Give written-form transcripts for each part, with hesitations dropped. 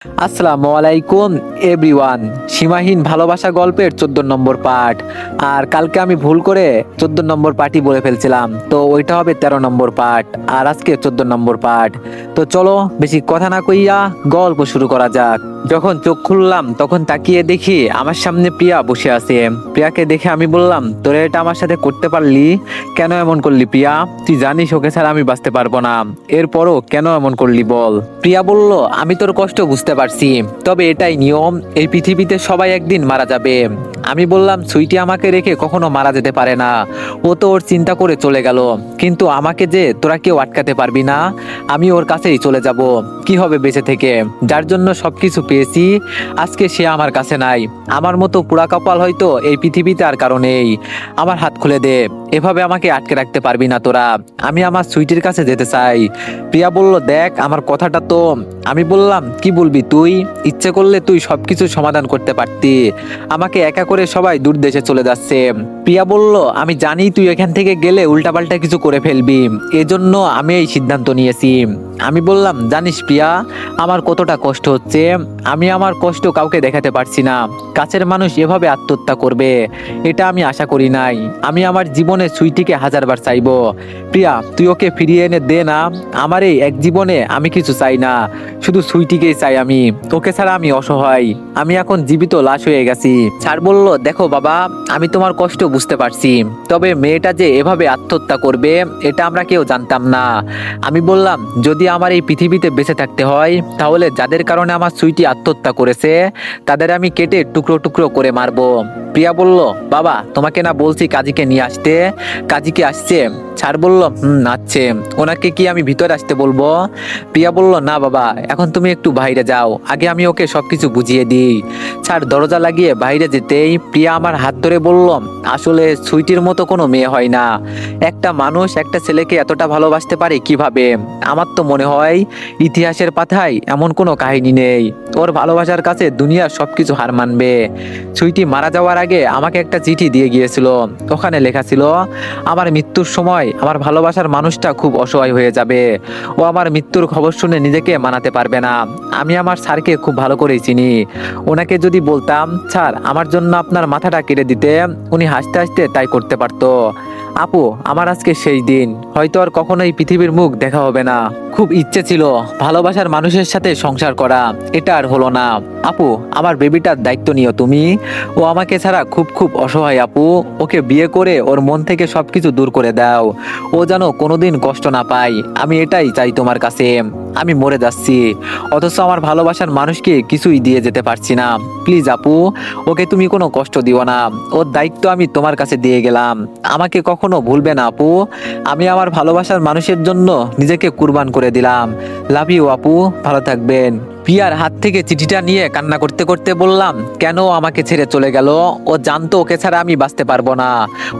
আসসালামু আলাইকুম এভরিওয়ান। সীমাহীন ভালোবাসা গল্পের 14 নম্বর পার্ট। আর কালকে আমি ভুল করে 14 নম্বর পার্টই বলে ফেলছিলাম, তো ওইটা হবে 13 নম্বর পার্ট, আর আজকে 14 নম্বর পার্ট। তো চলো বেশি কথা না কইয়া গল্প শুরু করা যাক। যখন চোখ খুললাম তখন তাকিয়ে দেখি আমার সামনে প্রিয়া বসে আছে। প্রিয়াকে দেখে আমি বললাম, তোরা এটা আমার সাথে করতে পারলি? কেন এমন করলি প্রিয়া? তুই জানিস ওকে ছাড়া আমি বাঁচতে পারবো না, এরপরও কেন এমন করলি বল? প্রিয়া বলল, আমি তোর কষ্ট বুঝতে পারছি, তবে এটাই নিয়ম, এই পৃথিবীতে সবাই একদিন মারা যাবে। আমি বললাম, সুইটি আমাকে রেখে কখনো মারা যেতে পারে না, ও তো ওর চিন্তা করে চলে গেল, কিন্তু আমাকে যে তোরা কেউ আটকাতে পারবি না, আমি ওর কাছেই চলে যাব। কি হবে বেঁচে থেকে? যার জন্য সবকিছু পেয়েছি আজকে সে আমার কাছে নাই। আমার মতো পোড়া কপাল হয়তো এই পৃথিবীতে আর কারো নেই। আমার হাত খুলে দে, এভাবে আমাকে আটকে রাখতে পারবি না তোরা। আমি আমার সুইটির কাছে যেতে চাই। প্রিয়া বলল, দেখ আমার কথাটা তো। আমি বললাম, কি বলবি তুই? ইচ্ছে করলে তুই সবকিছু সমাধান করতে পারতি, আমাকে একা করে সবাই দূর দেশে চলে যাচ্ছে। প্রিয়া বলল, আমি জানি তুই এখান থেকে গেলে উল্টাপাল্টা কিছু করে ফেলবি, এজন্য আমি এই সিদ্ধান্ত নিয়েছি। আমি বললাম, জানিস প্রিয়া, আমার কতটা কষ্ট হচ্ছে, আমি আমার কষ্ট কাউকে দেখাতে পারছি না। কাছের মানুষ এভাবে আত্মহত্যা করবে এটা আমি আশা করি নাই। আমি আমার জীবনে সুইটিকে হাজারবার চাইবো। প্রিয়া, তুই ওকে ফিরিয়ে এনে দে না। আমার এই এক জীবনে আমি কিছু চাই না, শুধু সুইটিকেই চাই আমি। তোকে ছাড়া আমি অসহায়, আমি এখন জীবিত লাশ হয়ে গেছি। স্যার বলল, দেখো বাবা, আমি তোমার কষ্ট বুঝতে পারছি, তবে মেয়েটা যে এভাবে আত্মহত্যা করবে এটা আমরা কেউ জানতাম না। আমি বললাম, যদি আমার এই পৃথিবীতে বেঁচে থাকতে হয় তাহলে যাদের কারণে আমার সুইটি আত্মহত্যা করেছে তাদের আমি কেটে টুকরো টুকরো করে মারবো। প্রিয়া বলল, বাবা তোমাকে না বলছি কাজীকে নিয়ে আসতে? কাজীকে আসছে? স্যার বলল, আসছে। ওনাকে কি আমি ভিতরে আসতে বলবো? প্রিয়া বলল, না বাবা, এখন তুমি একটু বাইরে যাও, আগে আমি ওকে সবকিছু বুঝিয়ে দিই। স্যার দরজা লাগিয়ে বাইরে যেতেই প্রিয়া আমার হাত ধরে বলল, আসলে সুইটির মতো কোনো মেয়ে হয় না। একটা মানুষ একটা ছেলেকে এতটা ভালোবাসতে পারে কিভাবে? আমার তো মনে হয় ইতিহাসের পাতায় এমন কোনো কাহিনী নেই। ওর ভালোবাসার কাছে দুনিয়ার সবকিছু হার মানবে। সুইটি মারা যাওয়ার আগে আমাকে একটা চিঠি দিয়ে গিয়েছিল, ওখানে লেখা ছিল, আমার মৃত্যুর সময় আমার ভালোবাসার মানুষটা খুব অসহায় হয়ে যাবে, ও আমার মৃত্যুর খবর শুনে নিজেকে মানাতে পারবে না। আমি আমার স্যারকে খুব ভালো করেই চিনি, ওনাকে যদি বলতাম, স্যার আমার জন্য আপনার মাথাটা কেটে দিতে, উনি হাসতে হাসতে তাই করতে পারতো। আপু, আমার আজকে সেই দিন, হয়তো আর কখনোই পৃথিবীর মুখ দেখা হবে না। খুব ইচ্ছে ছিল ভালোবাসার মানুষের সাথে সংসার করা, এটা আর হলো না। আপু, আমার বেবিটার দায়িত্ব নিও তুমি, ও আমাকে ছাড়া খুব খুব অসহায় আপু, ওকে বিয়ে করে ওর মন থেকে সবকিছু দূর করে দাও, ও যেন কোনোদিন কষ্ট না পায়, আমি এটাই চাই তোমার কাছে। আমি মরে যাচ্ছি, অথচ আমার ভালোবাসার মানুষকে কিছুই দিয়ে যেতে পারছি না। প্লিজ আপু, ওকে তুমি কোনো কষ্ট দিও না, ওর দায়িত্ব আমি তোমার কাছে দিয়ে গেলাম, আমাকে কখনো ভুলবে না আপু। আমি আমার ভালোবাসার মানুষের জন্য নিজেকে কুরবান করে দিলাম। লাভ ইউ আপু, ভালো থাকবেন। প্রিয়ার হাত থেকে চিঠিটা নিয়ে কান্না করতে করতে বললাম, কেন ও আমাকে ছেড়ে চলে গেল? ও জানতো ওকে ছাড়া আমি বাঁচতে পারবো না,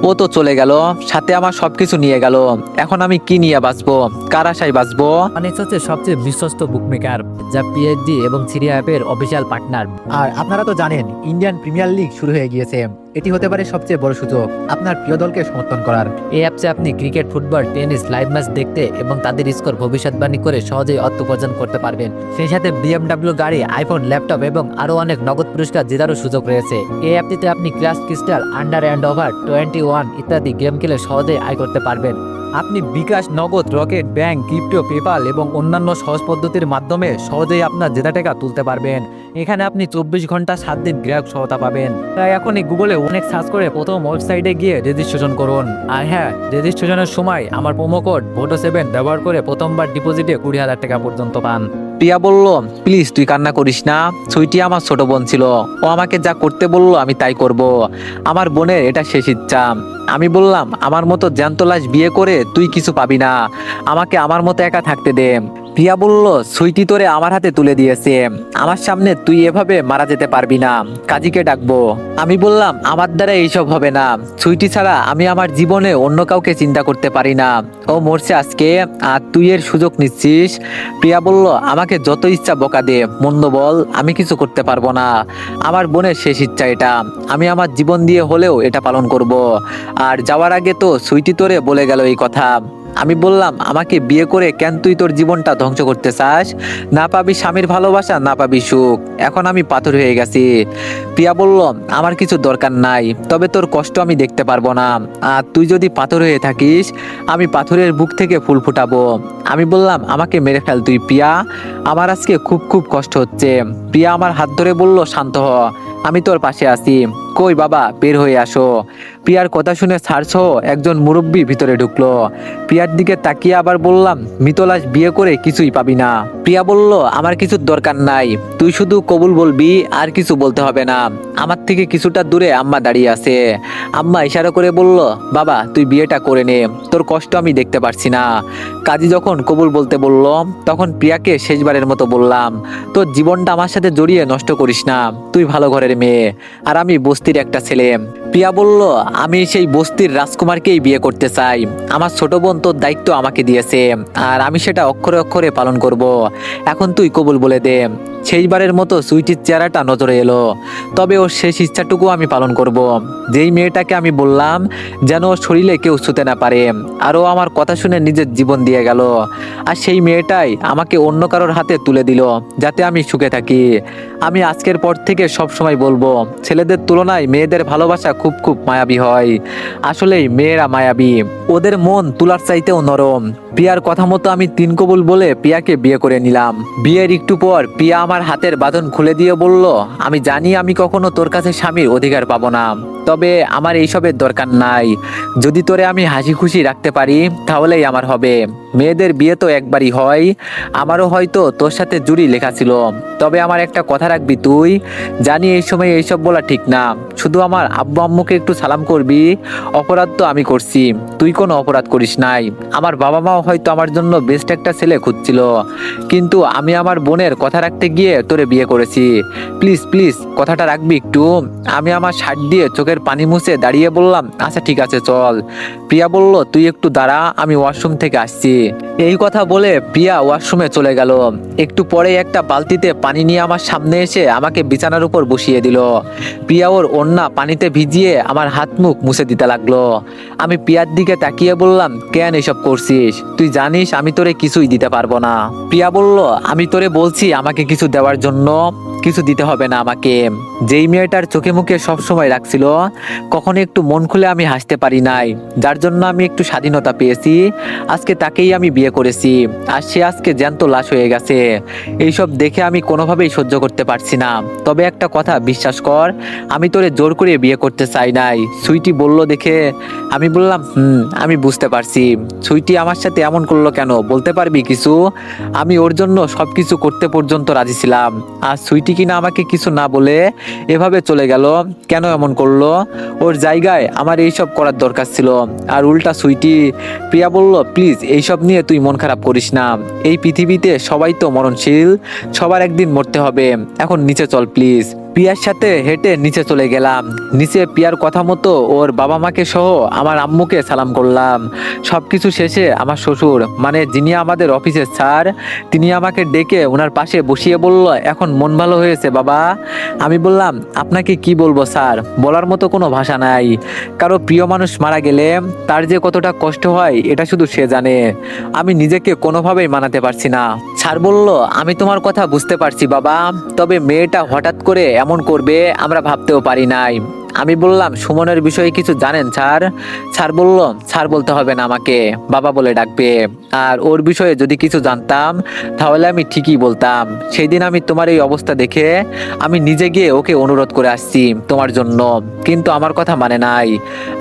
ও তো চলে গেল, সাথে আমার সবকিছু নিয়ে গেল। এখন আমি কি নিয়ে বাঁচবো, কার আশায় বাঁচবো? অনেক্স হচ্ছে সবচেয়ে বিশ্বস্ত বুকমেকার, যা পিএইচডি এবং সিরিয়া অ্যাপের অফিসিয়াল পার্টনার। আর আপনারা তো জানেন ইন্ডিয়ান প্রিমিয়ার লিগ শুরু হয়ে গিয়েছে, এটি হতে পারে সবচেয়ে বড় সুযোগ আপনার প্রিয় দলকে সমর্থন করার। এই অ্যাপসে আপনি cricket, football, tennis live match দেখতে এবং তাদের স্কোর ভবিষ্যৎবাণী করে সহজেই অর্থ উপার্জন করতে পারবেন। সেই সাথে বিএমডব্লিউ গাড়ি, আইফোন, ল্যাপটপ এবং আরও অনেক নগদ পুরস্কার জেতারও সুযোগ রয়েছে। এই অ্যাপটিতে আপনি class crystal, under and over 21 ইত্যাদি গেম খেলে সহজেই আয় করতে পারবেন। আপনি বিকাশ, নগদ, রকেট, ব্যাংক, ক্রিপ্টো, পেপাল এবং অন্যান্য সহজ পদ্ধতির মাধ্যমে সহজেই আপনার জেতা টাকা তুলতে পারবেন। এখানে আপনি 24 ঘন্টা 7 দিন গ্রাহক সহায়তা পাবেন। তাই এখনই গুগলে অনেক সার্চ করে প্রথম ওয়েবসাইটে গিয়ে রেজিস্ট্রেশন করুন। আর হ্যাঁ, রেজিস্ট্রেশনের সময় আমার প্রোমো কোড VOTO7 ব্যবহার করে প্রথমবার ডিপোজিটে 20,000 টাকা পর্যন্ত পান। প্রিয়া বলল, প্লিজ তুই কান্না করিস না, সুইটি আমার ছোট বোন ছিল, ও আমাকে যা করতে বললো আমি তাই করব, আমার বোনের এটা শেষ ইচ্ছা। আমি বললাম, আমার মতো জ্যান্ত লাশ বিয়ে করে তুই কিছু পাবি না, আমাকে আমার মতো একা থাকতে দে। প্রিয়া বলল, সুইটি তোরে আমার হাতে তুলে দিয়েছে, আমার সামনে তুই এভাবে মারা যেতে পারবি না, কাজীকে ডাকবো। আমি বললাম, আমার দ্বারা এইসব হবে না, সুইটি ছাড়া আমি আমার জীবনে অন্য কাউকে চিন্তা করতে পারি না, ও মরছে আজকে আর তুই এর সুযোগ নিচ্ছিস। প্রিয়া বলল, আমাকে যত ইচ্ছা বকা দে, মন্দ বল, আমি কিছু করতে পারবো না, আমার বোনের শেষ ইচ্ছা এটা, আমি আমার জীবন দিয়ে হলেও এটা পালন করব। আর যাওয়ার আগে তো সুইটি তোরে বলে গেল এই কথা, আমি বললাম, আমাকে বিয়ে করে কেন তুই তোর জীবনটা ধ্বংস করতে চাস? না পাবি স্বামীর ভালোবাসা, না পাবি সুখ। এখন আমি পাথর হয়ে গেছি। প্রিয়া বলল, আমার কিছু দরকার নাই, তবে তোর কষ্ট আমি দেখতে পারবো না। আর তুই যদি পাথর হয়ে থাকিস, আমি পাথরের বুক থেকে ফুল ফুটাবো। আমি বললাম, আমাকে মেরে ফেল তুই প্রিয়া, আমার আজকে খুব খুব কষ্ট হচ্ছে। প্রিয়া আমার হাত ধরে বলল, শান্ত হ, আমি তোর পাশে আছি। কই বাবা, বের হয়ে আসো। প্রিয়ার কথা শুনে ছাড়ছো, একজন মুরব্বী ভিতরে ঢুকলো। প্রিয়ার দিকে তাকিয়ে আবার বললাম, মিতলাস বিয়ে করে কিছুই পাবি না। প্রিয়া বলল, আমার কিছুর দরকার নাই, তুই শুধু কবুল বলবি, আর কিছু বলতে হবে না। আমার থেকে কিছুটা দূরে আম্মা দাঁড়িয়ে আছে। আম্মা ইশারা করে বলল, বাবা তুই বিয়েটা করে নে, তোর কষ্ট আমি দেখতে পারছি না। কাজী যখন কবুল বলতে বলল, তখন প্রিয়াকে শেষবারের মতো বললাম, তোর জীবনটা আমার সাথে জড়িয়ে নষ্ট করিস না। তুই ভালো ঘরের মেয়ে, আর আমি বস্তির একটা ছেলে। প্রিয়া বলল, আমি সেই বস্তির রাজকুমারকেই বিয়ে করতে চাই। আমার ছোট বোন তোর দায়িত্ব আমাকে দিয়েছে, আর আমি সেটা অক্ষরে অক্ষরে পালন করব। এখন তুই কবুল বলে দে। শেষবারের মতো সুইটির চেহারাটা নজরে এলো। তবে ওর শেষ ইচ্ছাটুকু আমি পালন করব। যেই মেয়েটাকে আমি বললাম যেন ওর শরীরে কেউ ছুতে না পারে, আর ও আমার কথা শুনে নিজের জীবন দিয়ে গেল। আর সেই মেয়েটাই আমাকে অন্য কারোর হাতে তুলে দিল, যাতে আমি সুখে থাকি। আমি আজকের পর থেকে সব সময় বলবো, ছেলেদের তুলনায় মেয়েদের ভালোবাসা খুব খুব মায়াবী হয়। আসলেই মেয়েরা মায়াবী, ওদের মন তুলার চাইতেও নরম। প্রিয়ার কথা মতো আমি 3 কবুল বলে প্রিয়াকে বিয়ে করে নিলাম। বিয়ের একটু পর প্রিয়া আমার হাতের বাঁধন খুলে দিয়ে বলল, আমি জানি আমি কখনো তোর কাছে স্বামীর অধিকার পাবো না, তবে আমার এইসবের দরকার নাই। যদি তোরে আমি হাসি খুশি রাখতে পারি, তাহলেই আমার হবে। মেয়েদের বিয়ে তো একবারই হয়, আমারও হয়তো তোর সাথে জুড়ি লেখা ছিল। তবে আমার একটা কথা রাখবি তুই, জানি এই সময় এইসব বলা ঠিক না, শুধু আমার আব্বু আম্মুকে একটু সালাম করবি। অপরাধ তো আমি করছি, তুই কোনো অপরাধ করিস নাই। আমার বাবা মাও হয়তো আমার জন্য বেস্ট একটা ছেলে খুঁজছিল, কিন্তু আমি আমার বোনের কথা রাখতে গিয়ে তোরে বিয়ে করেছি। প্লিজ প্লিজ কথাটা রাখবি একটু। আমি আমার শার্ট দিয়ে চোখের পানি মুছে দাঁড়িয়ে বললাম, আচ্ছা ঠিক আছে চল। প্রিয়া বলল, তুই একটু দাঁড়া, আমি ওয়াশরুম থেকে আসছি। এই কথা বলে প্রিয়া ওয়াশরুমে চলে গেল। একটু পরে একটা বালতিতে পানি নিয়ে আমার সামনে এসে আমাকে বিছানার উপর বসিয়ে দিল। প্রিয়া ওর ওড়না পানিতে ভিজিয়ে আমার হাত মুখ মুছে দিতে লাগলো। আমি প্রিয়ার দিকে তাকিয়ে বললাম, কেন এসব করছিস? তুই জানিস আমি তোরে কিছুই দিতে পারবো না। প্রিয়া বলল, আমি তোরে বলছি আমাকে কিছু দেওয়ার জন্য, কিছু দিতে হবে না আমাকে। যেই মেয়েটার চোখে মুখে সব সময় রাখছিল, কখনো একটু মন খুলে আমি হাসতে পারি নাই, যার জন্য আমি একটু স্বাধীনতা পেয়েছি, আজকে তাকেই আমি বিয়ে করেছি, আর সে আজকে জ্যান্ত লাশ হয়ে গেছে। এইসব দেখে আমি কোনোভাবেই সহ্য করতে পারছি না। তবে একটা কথা বিশ্বাস কর, আমি তোরে জোর করে বিয়ে করতে চাই নাই। সুইটি বলল দেখে আমি বললাম, আমি বুঝতে পারছি। সুইটি আমার সাথে এমন করলো কেন, বলতে পারবি কিছু? আমি ওর জন্য সবকিছু করতে পর্যন্ত রাজি ছিলাম, আর সুইটি কিনা আমাকে কিছু না বলে এভাবে চলে গেল। কেন এমন করলো? ওর জায়গায় আমার এইসব করার দরকার ছিল, আর উল্টা সুইটি। প্রিয়া বলল, প্লিজ এইসব নিয়ে তুই মন খারাপ করিস না। এই পৃথিবীতে সবাই তো মরণশীল, সবার একদিন মরতে হবে। এখন নিচে চল প্লিজ। প্রিয়ার সাথে হেঁটে নিচে চলে গেলাম। নিচে প্রিয়ার কথা মতো ওর বাবা মাকে সহ আমার আম্মুকে সালাম করলাম। সবকিছু শেষে আমার শ্বশুর, মানে যিনি আমাদের অফিসের স্যার, তিনি আমাকে ডেকে ওনার পাশে বসিয়ে বলল, এখন মন ভালো হয়েছে বাবা? আমি বললাম, আপনাকে কি বলবো স্যার, বলার মতো কোনো ভাষা নাই। কারো প্রিয় মানুষ মারা গেলে তার যে কতটা কষ্ট হয় এটা শুধু সে জানে। আমি নিজেকে কোনোভাবেই মানাতে পারছি না। স্যার বলল, আমি তোমার কথা বুঝতে পারছি বাবা, তবে মেয়েটা হঠাৎ করে এমন করবে আমরা ভাবতেও পারি নাই। আমি বললাম, সুমনের বিষয়ে কিছু জানেন স্যার? স্যার বলল, স্যার বলতে হবে না, আমাকে বাবা বলে ডাকবে। আর ওর বিষয়ে যদি কিছু জানতাম তাহলে আমি ঠিকই বলতাম। সেই দিন আমি তোমার এই অবস্থা দেখে আমি নিজে গিয়ে ওকে অনুরোধ করে আসছি তোমার জন্য, কিন্তু আমার কথা মানে নাই।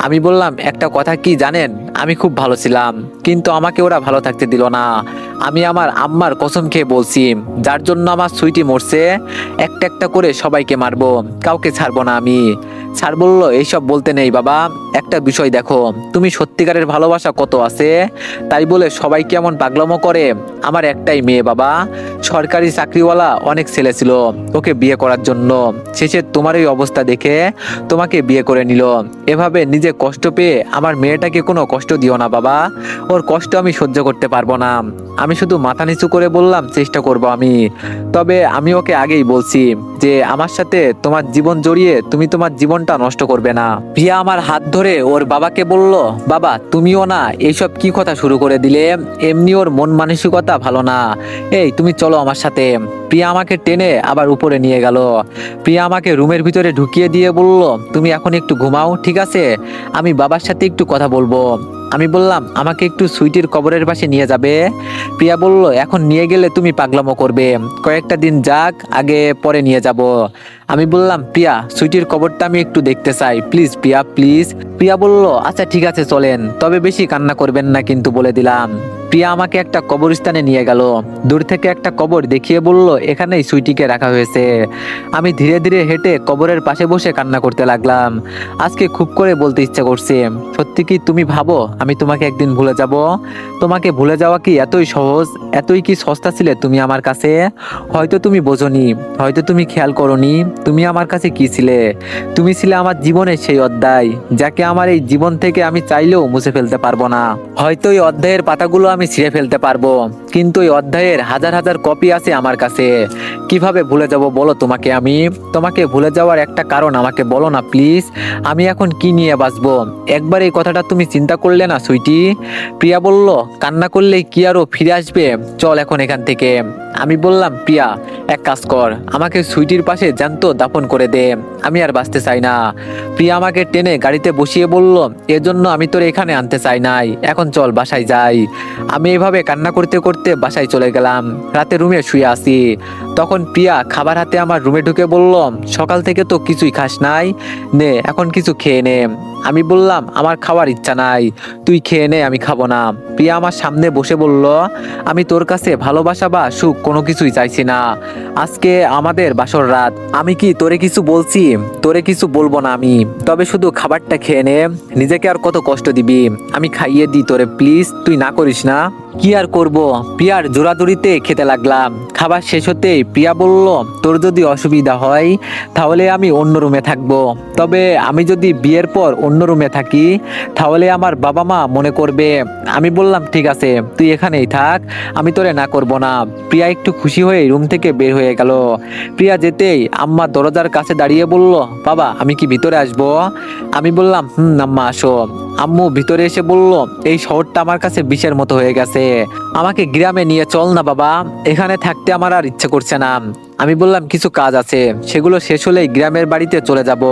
আমি বললাম, একটা কথা কি জানেন, আমি খুব ভালো ছিলাম, কিন্তু আমাকে ওরা ভালো থাকতে দিল না। আমি আমার আম্মার কসম খেয়ে বলছি, যার জন্য আমার সুইটি মরছে, একটা একটা করে সবাইকে মারবো, কাউকে ছাড়বো না আমি। স্যার বলল, এইসব বলতে নেই বাবা, একটা বিষয় দেখো, তুমি সত্যিকারের ভালোবাসা কত আছে, তাই বলে সবাই কেমন পাগলামো করে। আমার একটাই মেয়ে বাবা, সরকারি চাকরিওয়ালা অনেক ছেলে ছিল ওকে বিয়ে করার জন্য, শেষে তোমার এই অবস্থা দেখে তোমাকে বিয়ে করে নিল। এভাবে নিজে কষ্ট পেয়ে আমার মেয়েটাকে কোনো কষ্ট দিও না বাবা, ওর কষ্ট আমি সহ্য করতে পারবো না। আমি শুধু মাথা নিচু করে বললাম, চেষ্টা করব আমি। তবে আমি ওকে আগেই বলছি যে আমার সাথে তোমার জীবন জড়িয়ে তুমি তোমার জীবন জীবনটা নষ্ট করবে না। প্রিয়া আমার হাত ধরে ওর বাবাকে বলল, বাবা তুমিও না এইসব কি কথা শুরু করে দিলে, এমনি ওর মন মানসিকতা ভালো না। এই তুমি চলো আমার সাথে। প্রিয়া আমাকে টেনে আবার উপরে নিয়ে গেল। প্রিয়া আমাকে রুমের ভিতরে ঢুকিয়ে দিয়ে বলল, তুমি এখন একটু ঘুমাও, ঠিক আছে? আমি বাবার সাথে একটু কথা বলবো। আমি বললাম, আমাকে একটু সুইটির কবরের পাশে নিয়ে যাবে? প্রিয়া বলল, এখন নিয়ে গেলে তুমি পাগলামো করবে, কয়েকটা দিন যাক, আগে পরে নিয়ে যাব। আমি বললাম, প্রিয়া সুইটির কবরটা আমি একটু দেখতে চাই, প্লিজ প্রিয়া প্লিজ। প্রিয়া বলল, আচ্ছা ঠিক আছে চলেন, তবে বেশি কান্না করবেন না কিন্তু, বলে দিলাম। প্রিয়া আমাকে একটা কবরস্থানে নিয়ে গেল। দূর থেকে একটা কবর দেখিয়ে বলল, এখানেই সুইটিকে রাখা হয়েছে। আমি ধীরে ধীরে হেঁটে কবরের পাশে বসে কান্না করতে লাগলাম। আজকে খুব করে বলতে ইচ্ছে করছে, সত্যি কি তুমি ভাবো আমি তোমাকে একদিন ভুলে যাব? তোমাকে ভুলে যাওয়া কি এতই সহজ, এতই কি সস্তা ছিলে তুমি আমার কাছে? হয়তো তুমি বোঝোনি, হয়তো তুমি খেয়াল করোনি, তুমি আমার কাছে কি ছিলে? তুমি ছিলে আমার জীবনের সেই অধ্যায়, যাকে আমার এই জীবন থেকে আমি চাইলেও মুছে ফেলতে পারবো না। হয়তো এই অধ্যায়ের পাতাগুলো আমি ছিঁড়ে ফেলতে পারবো, কিন্তু এই অধ্যায়ের হাজার হাজার কপি আছে আমার কাছে। কিভাবে ভুলে যাব বলো তোমাকে আমি? তোমাকে ভুলে যাওয়ার একটা কারণ আমাকে বলো না প্লিজ। আমি এখন কি নিয়ে বাঁচবো? একবার এই কথাটা তুমি চিন্তা করলে না সুইটি? প্রিয়া বলল, কান্না করলেই কি আরো ফিরে আসবে? চল এখন এখান থেকে। আমি বললাম, প্রিয়া এক কাজ কর, আমাকে সুইটির পাশে জ্যান্ত দাফন করে দে, আমি আর বাঁচতে চাই না। প্রিয়া আমাকে টেনে গাড়িতে বসিয়ে বলল, এজন্য আমি তোর এখানে আনতে চাই নাই, এখন চল বাসায় যাই। আমি এভাবে কান্না করতে করতে বাসায় চলে গেলাম। রাতে রুমে শুয়ে আছি, তখন প্রিয়া খাবার হাতে আমার রুমে ঢুকে বলল, সকাল থেকে তো কিছুই খাস নাই, নে এখন কিছু খেয়ে নে। আমি বললাম, আমার খাওয়ার ইচ্ছা নাই, তুই খেয়ে নে, আমি খাবো না। প্রিয়া আমার সামনে বসে বলল, আমি তোর কাছে ভালোবাসা বা সুখ কোনো কিছুই চাইছি না। আজকে আমাদের বাসর রাত, আমি কি তোরে কিছু বলছি? তোরে কিছু বলবো না আমি, তবে শুধু খাবারটা খেয়ে নে, নিজেকে আর কত কষ্ট দিবি? আমি খাইয়ে দিই তোরে, প্লিজ তুই না করিস না। কি আর করব, প্রিয়ার জোরাজুরিতে খেতে লাগলাম। খাবার শেষ হতেই প্রিয়া বলল, তোর যদি অসুবিধা হয় তাহলে আমি অন্য রুমে থাকবো, তবে আমি যদি বিয়ের পর অন্য রুমে থাকি তাহলে আমার বাবা মা মনে করবে। আমি বললাম, ঠিক আছে তুই এখানেই থাক, আমি তোরে না করব না। প্রিয়া একটু খুশি হয়ে রুম থেকে বের হয়ে গেল। প্রিয়া যেতেই আম্মা দরজার কাছে দাঁড়িয়ে বলল, বাবা আমি কি ভিতরে আসবো? আমি বললাম, আম্মা আসো। আম্মু ভিতরে এসে বলল, এই শহরটা আমার কাছে বিষের মতো হয়ে গেছে, আমাকে গ্রামে নিয়ে চল না বাবা, এখানে থাকতে আমার আর ইচ্ছে করছে না। আমি বললাম, কিছু কাজ আছে, সেগুলো শেষ হলেই গ্রামের বাড়িতে চলে যাব,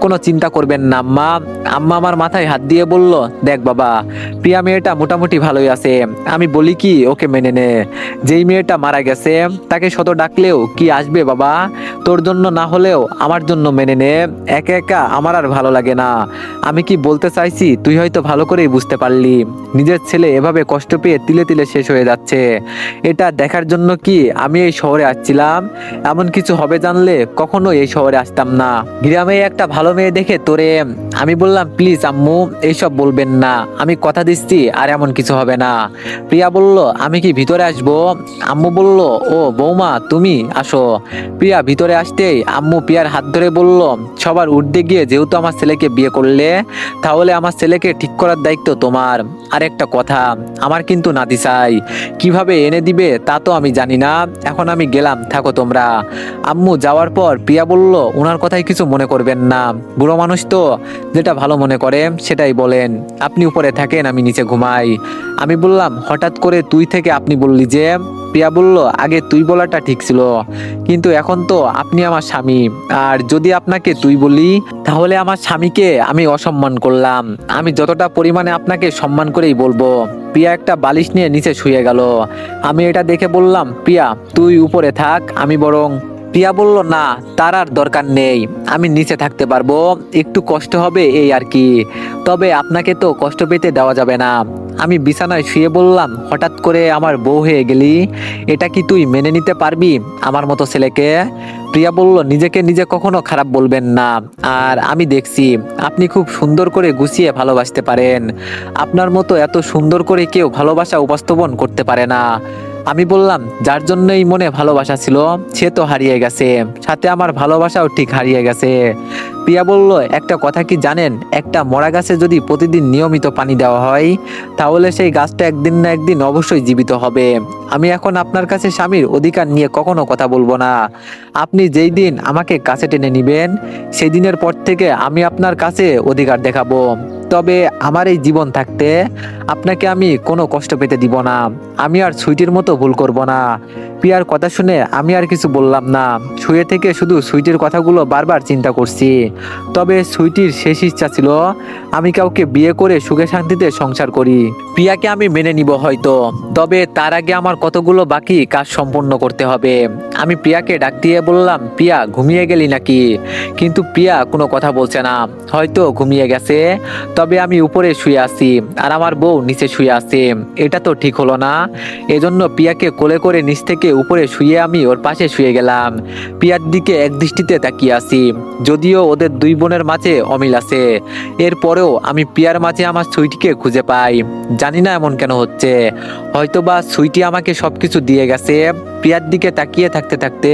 কোনো চিন্তা করবেন না আম্মা। আম্মা আমার মাথায় হাত দিয়ে বলল, দেখ বাবা, প্রিয়া মেয়েটা মোটামুটি ভালোই আছে, আমি বলি কি ওকে মেনে নে। যেই মেয়েটা মারা গেছে তাকে শত ডাকলেও কি আসবে বাবা? তোর জন্য না হলেও আমার জন্য মেনে নে, একা একা আমার আর ভালো লাগে না। আমি কি বলতে চাইছি তুই হয়তো ভালো করেই বুঝতে পারলি, নিজের ছেলে এভাবে কষ্ট পেয়ে তিলে তিলে শেষ হয়ে যাচ্ছে, এটা দেখার জন্য কি আমি এই শহরে আসছিলাম? এমন কিছু হবে জানলে কখনো এই শহরে আসতাম না। গ্রামে একটা ভালো মেয়ে দেখে তোরে। আমি বললাম, প্লিজ আম্মু এইসব বলবেন না, আমি কথা দিচ্ছি আর এমন কিছু হবে না। প্রিয়া বলল, আমি কি ভিতরে আসবো? আম্মু বলল, ও বৌমা তুমি আসো। প্রিয়া ভিতরে আসতেই আম্মু প্রিয়ার হাত ধরে বলল, সবার ঊর্ধ্বে গিয়ে যেহেতু আমার ছেলেকে বিয়ে করলে, তাহলে আমার ছেলেকে ঠিক করার দায়িত্ব তোমার। আর একটা কথা, আমার কিন্তু নাতি চাই, কিভাবে এনে দিবে তা তো আমি জানি না, এখন আমি গেলাম, থাকো তোমরা। আম্মু যাওয়ার পর প্রিয়া বলল, ওনার কথাই কিছু মনে করবেন না, বুড়ো মানুষ তো, যেটা ভালো মনে করে সেটাই বলেন, আপনি উপরে থাকেন আমি নিচে ঘুমাই। আমি বললাম, হঠাৎ করে তুই থেকে আপনি বললি যে? প্রিয়া বলল, আগে তুই বলাটা ঠিক ছিল, কিন্তু এখন তো আপনি আমার স্বামী, আর যদি আপনাকে তুই বলি তাহলে আমার স্বামীকে আমি অসম্মান করলাম, আমি যতটা পরিমাণে আপনাকে সম্মান করেই বলবো। প্রিয়া একটা বালিশ নিয়ে নিচে শুয়ে গেল। আমি এটা দেখে বললাম, প্রিয়া তুই উপরে থাক, আমি বরং। প্রিয়া বলল, না তার আর দরকার নেই, আমি নিচে থাকতে পারবো, একটু কষ্ট হবে এই আর কি, তবে আপনাকে তো কষ্ট পেতে দেওয়া যাবে না। আমি বিছানায় শুয়ে বললাম, হঠাৎ করে আমার বউ হয়ে গেলি, এটা কি তুই মেনে নিতে পারবি আমার মতো ছেলেকে? প্রিয়া বলল, নিজেকে নিজে কখনো খারাপ বলবেন না, আর আমি দেখছি আপনি খুব সুন্দর করে গুছিয়ে ভালোবাসতে পারেন, আপনার মতো এত সুন্দর করে কেউ ভালোবাসা উপস্থাপন করতে পারে না। আমি বললাম, যার জন্যই মনে ভালোবাসা ছিল সে তো হারিয়ে গেছে, সাথে আমার ভালোবাসাও ঠিক হারিয়ে গেছে। প্রিয়া বলল, একটা কথা কি জানেন, একটা মরা গাছে যদি প্রতিদিন নিয়মিত পানি দেওয়া হয় তাহলে সেই গাছটা একদিন না একদিন অবশ্যই জীবিত হবে। আমি এখন আপনার কাছে স্বামীর অধিকার নিয়ে কখনো কথা বলবো না। আপনি যেই দিন আমাকে কাছে টেনে নিবেন সেই দিনের পর থেকে আমি আপনার কাছে অধিকার দেখাবো। তবে আমার এই জীবন থাকতে আপনাকে আমি কোনো কষ্ট পেতে দিব না। আমি আর সুইটির মতো ভুল করব না। প্রিয়ার কথা শুনে আমি আর কিছু বললাম না। শুয়ে থেকে শুধু সুইটির কথাগুলো বারবার চিন্তা করছি। তবে সুইটির শেষ ইচ্ছা ছিল আমি কাউকে বিয়ে করে সুখে শান্তিতে সংসার করি। প্রিয়াকে আমি মেনে নিব হয়তো, তবে তার আগে আমার কতগুলো বাকি কাজ সম্পন্ন করতে হবে। আমি প্রিয়াকে ডাক দিয়ে বললাম, প্রিয়া ঘুমিয়ে গেলি নাকি? কিন্তু প্রিয়া কোনো কথা বলছে না, হয়তো ঘুমিয়ে গেছে। তবে আমি উপরে শুয়ে আছি আর আমার বউ নিচে শুয়ে আছে, এটা তো ঠিক হলো না। এজন্য প্রিয়াকে কোলে করে নিচ থেকে উপরে শুয়ে আমি ওর পাশে শুয়ে গেলাম। প্রিয়ার দিকে এক দৃষ্টিতে তাকিয়ে আছি, যদিও ওদের দুই বোনের মাঝে অমিল আছে। এরপরেও আমি প্রিয়ার মাঝে আমার সুইটিকে খুঁজে পাই। জানি না এমন কেন হচ্ছে, হয়তোবা সুইটি আমাকে সবকিছু দিয়ে গেছে। প্রিয়ার দিকে তাকিয়ে থাকতে থাকতে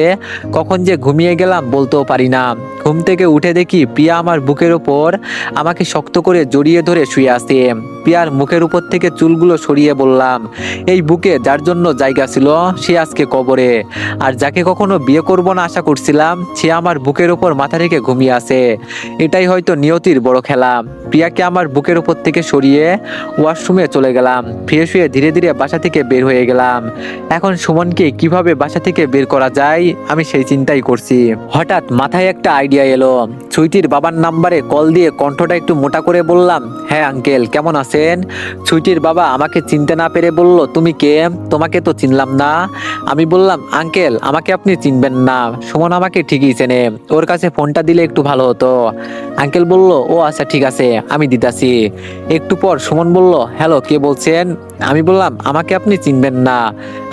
কখন যে ঘুমিয়ে গেলাম বলতেও পারি না। ঘুম থেকে উঠে দেখি প্রিয়া আমার বুকের ওপর আমাকে শক্ত করে জড়িয়ে ধরে শুয়ে আছে। প্রিয়ার মুখের উপর থেকে চুলগুলো সরিয়ে বললাম, এই বুকে যার জন্য জায়গা ছিল সে আজকে কবরে, আর যাকে কখনো বিয়ে করব না আশা করছিলাম সে আমার বুকের ওপর মাথা রেখে ঘুমিয়ে আছে। এটাই হয়তো নিয়তির বড় খেলা। প্রিয়াকে আমার বুকের উপর থেকে সরিয়ে ওয়াশরুমে চলে গেলাম। ফ্রেশ হয়ে ধীরে ধীরে বাসা থেকে বের হয়ে গেলাম। এখন সুমনকে কিভাবে বাসা থেকে বের করা যায় আমি সেই চিন্তাই করছি। হঠাৎ মাথায় একটা আইডিয়া এলো। সুইটির বাবার নাম্বারে কল দিয়ে কণ্ঠটা একটু মোটা করে বললাম, হ্যাঁ আঙ্কেল, কেমন আছেন? সুইটির বাবা আমাকে চিনতে না পেরে বলল, তুমি কে? তোমাকে তো চিনলাম না। আমি বললাম, আঙ্কেল আমাকে আপনি চিনবেন না, সুমন আমাকে ঠিকই চেনে, ওর কাছে ফোনটা দিলে একটু ভালো হতো। আঙ্কেল বলল, ও আচ্ছা ঠিক আছে, আমি দিতাছি। একটু পর সুমন বলল, হ্যালো, কে বলছেন? আমি বললাম, আমাকে আপনি চিনবেন না,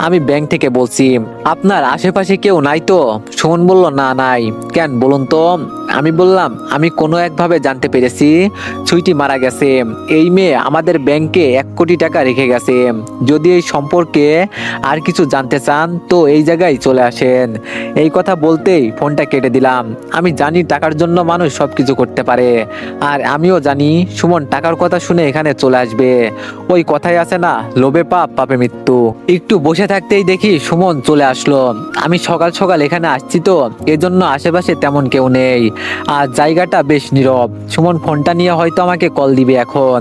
আমি ব্যাংক থেকে বলছি, আপনার আশেপাশে কেউ নাই তো? সুমন বলল, না নাই। কেন বলুন তো? আমি বললাম, আমি কোনো একভাবে জানতে পেরেছি সুইটি মারা গেছে। এই মেয়ে আমাদের ব্যাংকে 1 কোটি টাকা রেখে গেছে। যদি এই সম্পর্কে আর কিছু জানতে চান তো এই জায়গায় চলে আসেন। এই কথা বলতেই ফোনটা কেটে দিলাম। আমি জানি টাকার জন্য মানুষ সবকিছু করতে পারে, আর আমিও জানি সুমন টাকার কথা শুনে এখানে চলে আসবে। ওই কথাই আছে না, লোভে পাপ, পাপে মৃত্যু। একটু বসে থাকতেই দেখি সুমন চলে আসলো। আমি সকাল সকাল এখানে আসছি তো এজন্য আশেপাশে তেমন কেউ নেই, আর জায়গাটা বেশ নীরব। সুমন ফোনটা নিয়ে হয়তো আমাকে কল দিবে এখন।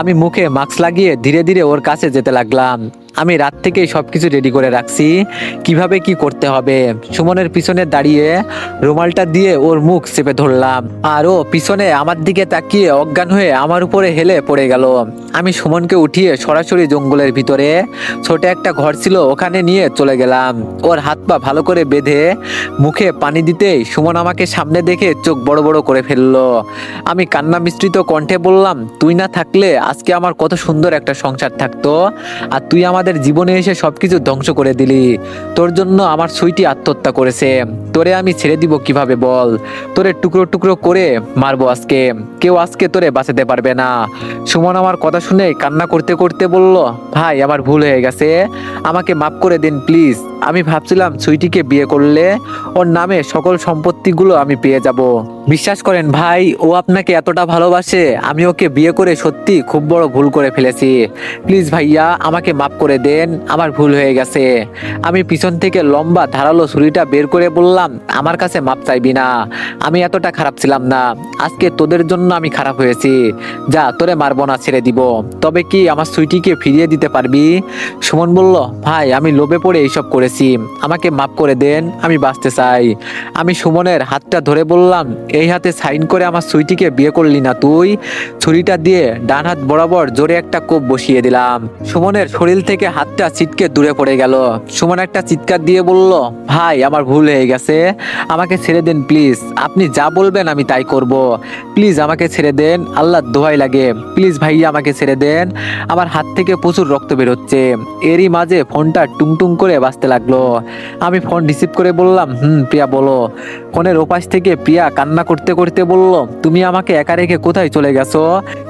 আমি মুখে মাস্ক লাগিয়ে ধীরে ধীরে ওর কাছে যেতে লাগলাম। আমি রাত থেকেই সবকিছু রেডি করে রাখছি, কিভাবে কি করতে হবে। সুমনের পিছনে দাঁড়িয়ে রুমালটা দিয়ে ওর মুখ চেপে ধরলাম, আর ও পিছনে আমার দিকে তাকিয়ে অজ্ঞান হয়ে আমার উপরে হেলে পড়ে গেল। আমি সুমনকে উঠিয়ে সরাসরি জঙ্গলের ভিতরে ছোট একটা ঘর ছিল ওখানে নিয়ে চলে গেলাম। ওর হাত পা ভালো করে বেঁধে মুখে পানি দিতেই সুমন আমাকে সামনে দেখে চোখ বড় বড় করে ফেললো। আমি কান্না মিশ্রিত কণ্ঠে বললাম, তুই না থাকলে আজকে আমার কত সুন্দর একটা সংসার থাকতো, আর তুই আমাদের জীবনে এসে সবকিছু ধ্বংস করে দিলি। তোর জন্য আমার সুইটি আত্মহত্যা করেছে, তোরে আমি ছেড়ে দিব কিভাবে বল? তোরে টুকরো টুকরো করে মারবো আজকে, কেউ আজকে তোরে বাঁচাতে পারবে না। সুমন আমার কথা শুনে কান্না করতে করতে বলল, ভাই আমার ভুল হয়ে গেছে, আমাকে মাফ করে দিন প্লিজ। আমি ভাবছিলাম সুইটিকে বিয়ে করলে ওর নামে সকল সম্পত্তিগুলো আমি পেয়ে যাব। বিশ্বাস করেন ভাই, ও আপনাকে এতটা ভালোবাসে, আমি ওকে বিয়ে করে সত্যি খুব বড় ভুল করে ফেলেছি। প্লিজ ভাইয়া আমাকে মাফ করে দেন, আমার ভুল হয়ে গেছে। আমি পিছন থেকে লম্বা ধারালো ছুরিটা বের করে বললাম, আমার কাছে মাপ চাইবি না, আমি এতটা খারাপ ছিলাম না। আজকে তোদের জন্য আমি খারাপ হয়েছি। যা, তোরে মারবো না, ছেড়ে দিব। তবে কি আমার সুইটিকে ফিরিয়ে দিতে পারবি? সুমন বলল, ভাই আমি লোভে পড়ে এইসব করেছি, আমাকে মাফ করে দেন, আমি বাঁচতে চাই। আমি সুমনের হাতটা ধরে বললাম, এই হাতে সাইন করে আমার সুইটিকে বিয়ে করলি না তুই? ছুরিটা দিয়ে ডান হাত বরাবর জোরে একটা কোপ বসিয়ে দিলাম। সুমনের শরীর থেকে হাতটা ছিটকে দূরে পড়ে গেল। সুমন একটা চিৎকার দিয়ে বলল, ভাই আমার ভুল হয়ে গেছে, আমাকে ছেড়ে দেন প্লিজ, আপনি যা বলবেন আমি তাই করব। প্লিজ আমাকে ছেড়ে দেন, আল্লাহর দোহাই লাগে, প্লিজ ভাইয়া আমাকে ছেড়ে দেন। আমার হাত থেকে প্রচুর রক্ত বের হচ্ছে। এরই মাঝে ফোনটা টুংটুং করে বাজতে লাগলো। আমি ফোন রিসিভ করে বললাম, প্রিয়া বলো। ফোনের ওপাশ থেকে প্রিয়া কান্না করতে করতে বলল, তুমি আমাকে একা রেখে কোথায় চলে গেছো?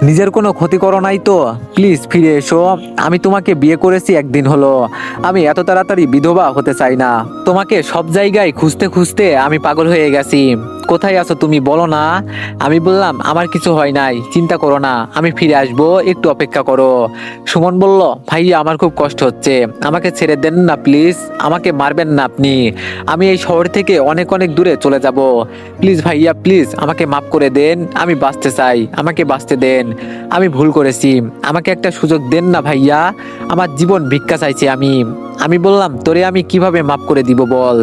নিজের কোনো ক্ষতি করো নাই তো? প্লিজ ফিরে এসো। আমি তোমাকে বিয়ে করেছি একদিন হলো, আমি এত তাড়াতাড়ি বিধবা হতে চাই না। তোমাকে সব জায়গায় খুঁজতে খুঁজতে আমি পাগল হয়ে গেছি। কোথায় আছো তুমি, বলো না। আমি বললাম, আমার কিছু হয় নাই, চিন্তা করো না, আমি ফিরে আসবো, একটু অপেক্ষা করো। সুমন বলল, ভাইয়া আমার খুব কষ্ট হচ্ছে, আমাকে ছেড়ে দেন না প্লিজ, আমাকে মারবেন না আপনি। আমি এই শহর থেকে অনেক অনেক দূরে চলে যাব। প্লিজ ভাইয়া, প্লিজ আমাকে মাফ করে দেন, আমি বাঁচতে চাই, আমাকে বাঁচতে দেন। আমি ভুল করেছি, আমাকে একটা সুযোগ দেন না ভাইয়া, আমার জীবন ভিক্ষা চাইছি আমি। আমি বললাম, তোরে আমি কিভাবে মাফ করে দিব বল?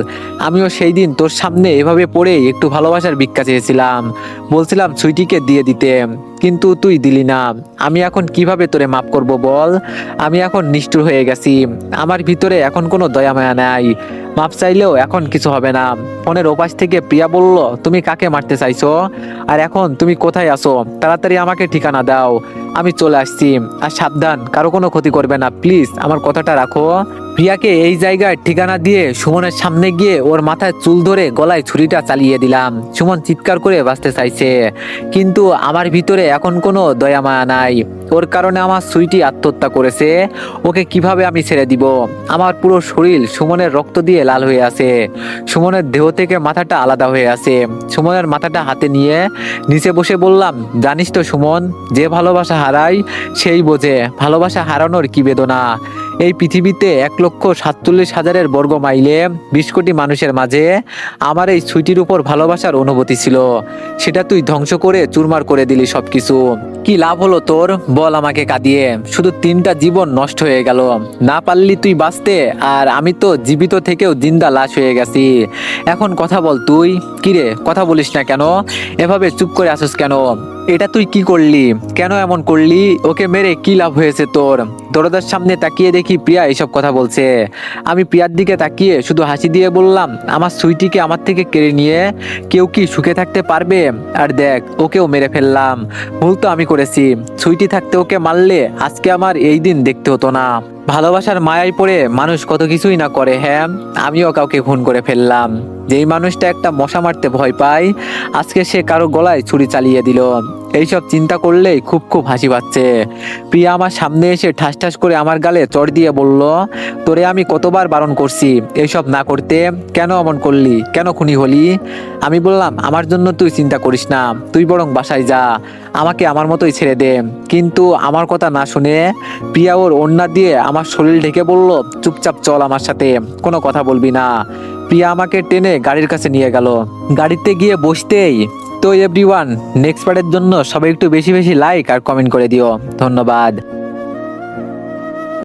আমিও সেই দিন তোর সামনে এভাবে পড়ে একটু ভালোবাসার ভিক্ষা চেয়েছিলাম, বলছিলাম সুইটিকে দিয়ে দিতে, কিন্তু তুই দিলি না। আমি এখন কিভাবে তোরে মাফ করব বল? আমি এখন নিষ্ঠুর হয়ে গেছি, আমার ভিতরে এখন কোনো দয়া মায়া নাই। মাপ চাইলেও এখন কিছু হবে না। ফোনের ওপাশ থেকে প্রিয়া বলল, তুমি কাকে মারতে চাইছো? আর এখন তুমি কোথায় আছো? তাড়াতাড়ি আমাকে ঠিকানা দাও, আমি চলে আসছি। আর সাবধান, কারো কোনো ক্ষতি করবে না, প্লিজ আমার কথাটা রাখো। প্রিয়াকে এই জায়গায় ঠিকানা দিয়ে সুমনের সামনে গিয়ে ওর মাথায় চুল ধরে গলায় ছুরিটা চালিয়ে দিলাম। সুমন চিৎকার করে বাঁচতে চাইছে, কিন্তু আমার ভিতরে এখন কোনো দয়া মায়া নাই। ওর কারণে আমার সুইটি আত্মহত্যা করেছে, ওকে কিভাবে আমি ছেড়ে দিব? আমার পুরো শরীর সুমনের রক্ত দিয়ে লাল হয়ে আছে, সুমনের দেহ থেকে মাথাটা আলাদা হয়ে আছে। সুমনের মাথাটা হাতে নিয়ে নিচে বসে বললাম, জানিস তো সুমন, যে ভালোবাসা হারায় সেই বোঝে ভালোবাসা হারানোর কি বেদনা। এই পৃথিবীতে 1,47,000 বর্গ মাইলে 20 কোটি মানুষের মাঝে আমার এই সুইটির উপর ভালোবাসার অনুভূতি ছিল, সেটা তুই ধ্বংস করে চুরমার করে দিলি সবকিছু। কি লাভ হলো তোর বল আমাকে কাঁদিয়ে? শুধু 3টা জীবন নষ্ট হয়ে গেল, না পারলি তুই বাঁচতে, আর আমি তো জীবিত থেকেও জিন্দা লাশ হয়ে গেছি। এখন কথা বল তুই। কিরে, কথা বলিস না কেন? এভাবে চুপ করে আসিস কেন? এটা তুই কি করলি? কেন এমন করলি? ওকে মেরে কি লাভ হয়েছে তোর? দরজার সামনে তাকিয়ে দেখি প্রিয়া এইসব কথা বলছে। আমি প্রিয়ার দিকে তাকিয়ে শুধু হাসি দিয়ে বললাম, আমার সুইটিকে আমার থেকে কেড়ে নিয়ে কেউ কি সুখে থাকতে পারবে? আর দেখ, ওকেও মেরে ফেললাম, ভুল তো আমি করেছি। সুইটি থাকতে ওকে মারলে আজকে আমার এই দিন দেখতে হতো না। ভালোবাসার মায়ায় পড়ে মানুষ কত কিছুই না করে। হ্যাঁ, আমিও কাউকে খুন করে ফেললাম। যেই মানুষটা একটা মশা মারতে ভয় পায়, আজকে সে কারো গলায় ছুরি চালিয়ে দিল। এইসব চিন্তা করলেই খুব খুব হাসি পাচ্ছে। প্রিয়া আমার সামনে এসে ঠাস ঠাস করে আমার গালে চড় দিয়ে বলল, তোরে আমি কতবার বারণ করছি এইসব না করতে, কেন অমন করলি? কেন খুনি হলি? আমি বললাম, আমার জন্য তুই চিন্তা করিস না, তুই বরং বাসায় যা, আমাকে আমার মতোই ছেড়ে দে। কিন্তু আমার কথা না শুনে প্রিয়া ওর ওড়না দিয়ে আমার শরীর ঢেকে বলল, চুপচাপ চল আমার সাথে, কোনো কথা বলবি না। প্রিয়া আমাকে টেনে গাড়ির কাছে নিয়ে গেল। গাড়িতে গিয়ে বসতেই, তো এভরিওয়ান, নেক্সট পার্টের জন্য সবাই একটু বেশি বেশি লাইক আর কমেন্ট করে দিও। ধন্যবাদ।